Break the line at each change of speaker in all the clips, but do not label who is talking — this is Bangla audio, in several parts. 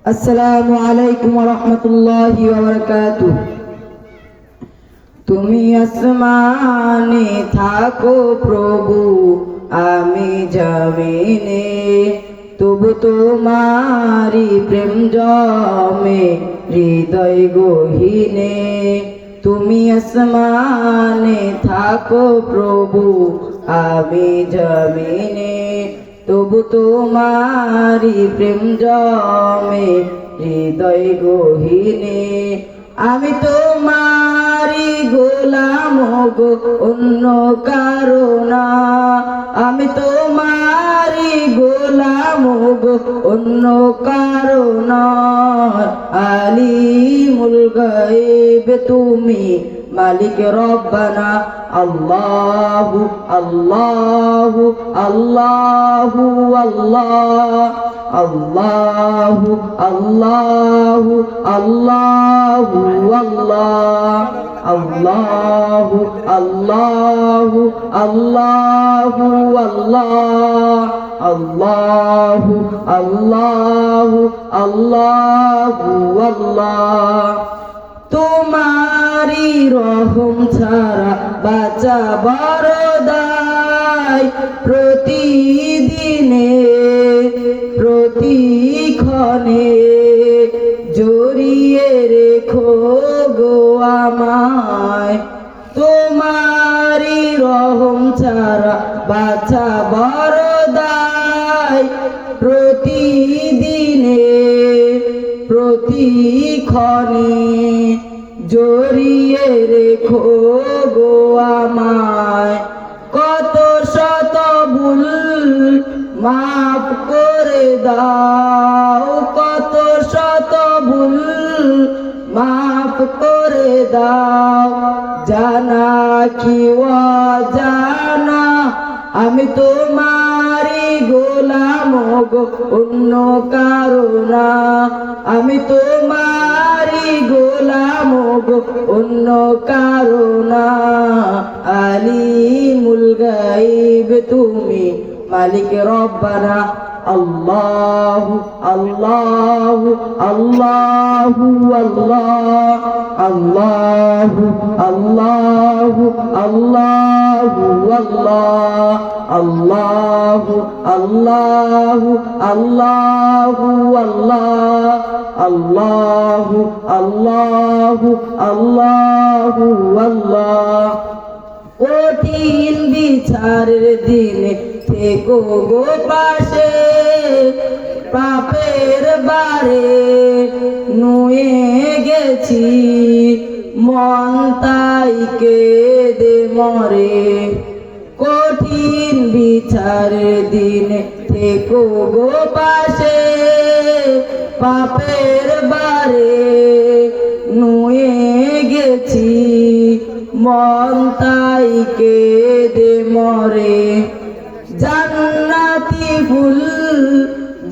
আসসালামু আলাইকুম ওয়া রাহমাতুল্লাহি ওয়া বারাকাতুহু। তুমি আসমানে থাকো প্রভু, আমি জমিনে, তবু তোমারি প্রেম জমে হৃদয় গহীনে। তুমি আসমানে থাকো প্রভু, আমি জমিনে, তবু তোমারি প্রেম জমে হৃদয় গহীনে। আমি তোমারি গোলাম গো, অন্য কারো না। আমি তোমারি গোলাম গো, অন্য কারো না। আলিমুল গায়ব তুমি, মালিক রব্বানা। আল্লাহু আল্লাহু আল্লাহু আল্লাহ, আল্লাহু আল্লাহু আল্লাহু আল্লাহ, আল্লাহু আল্লাহু আল্লাহু আল্লাহ, আল্লাহু আল্লাহু আল্লাহু আল্লাহ। তোমারি রহম ছাড়া বাঁচা বড় দায়, প্রতিদিনে প্রতিক্ষণে জড়িয়ে রেখো গো আমায়। তোমারি রহম ছাড়া বাঁচা বড় দায়, প্রতিদিনে প্রতিক্ষণে জড়িয়ে রেখো গো আমায়। কত শত ভুল মাফ করে দাও, কত শত ভুল মাফ করে দাও। জানা কি অজানা আমি তোমারি গোলাম গো, অন্য কারো না। আমি তোমারি গোলাম গো, অন্য কারো না। আলিমুল গায়ব তুমি, মালিক রব্বানা। আল্লাহু আল্লাহু আল্লাহু আল্লাহ, আল্লাহু আল্লাহু আল্লাহু আল্লাহ, আল্লাহু আল্লাহু আল্লাহু আল্লাহ, আল্লাহু আল্লাহু আল্লাহু আল্লাহ। কঠিন বিচারের দিনে থেকো গো পাশে, পাপের বারে নুয়ে গেছি, মন তাই কেঁদে মরে। কঠিন বিচারের দিনে থেকো গো পাশে, পাপের বারে নুয়ে গেছি, মন তাই কেঁদে মরে। জান্নাতি ফুল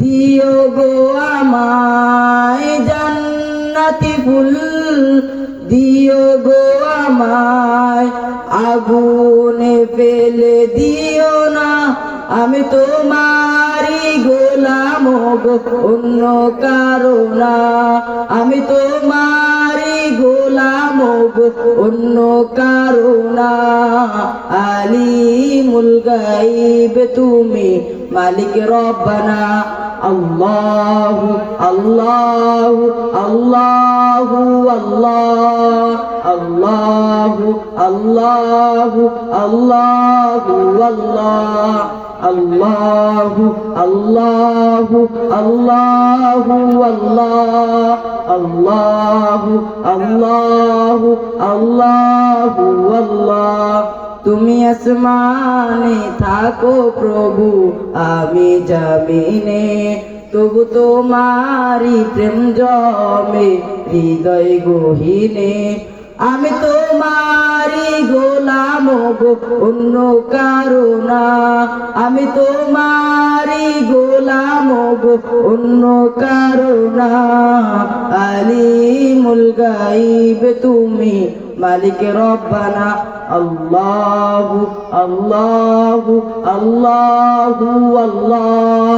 দিও গো আমায়, জান্নাতি ফুল দিও গো আমায়। আগুনে ফেলে দিও না, আমি তোমারি গোলাম গো, অন্য কারো না। আমি তোমারি গোলাম গো, অন্য কারো না। আলিমুল গায়ব তুমি, মালিক রব্বানা। আল্লাহু আল্লাহু আল্লাহু আল্লাহ, আল্লাহু আল্লাহু আল্লাহু আল্লাহ, আল্লাহু আল্লাহু আল্লাহু আল্লাহ, আল্লাহু আল্লাহু আল্লাহু আল্লাহ। তুমি আসমানে থাকো প্রভু, আমি জমিনে, তবু তোমারি প্রেম জমে হৃদয় গহীনে। আমি তোমারি গোলাম গো, অন্য কারো না। আমি তোমারি গোলাম গো, অন্য কারো না। আলিমুল গায়ব তুমি, মালিক রব্বানা আল্লাহু আল্লাহু আল্লাহু আল্লাহ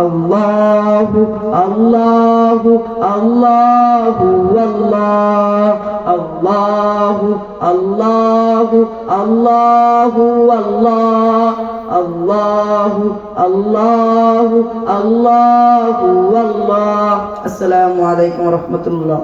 আল্লাহু আল্লাহু আল্লাহু আল্লাহ আল্লাহু আল্লাহু আল্লাহু আল্লাহ আল্লাহু আল্লাহু আল্লাহু আল্লাহ। আসসালামু আলাইকুম ওয়া রাহমাতুল্লাহ।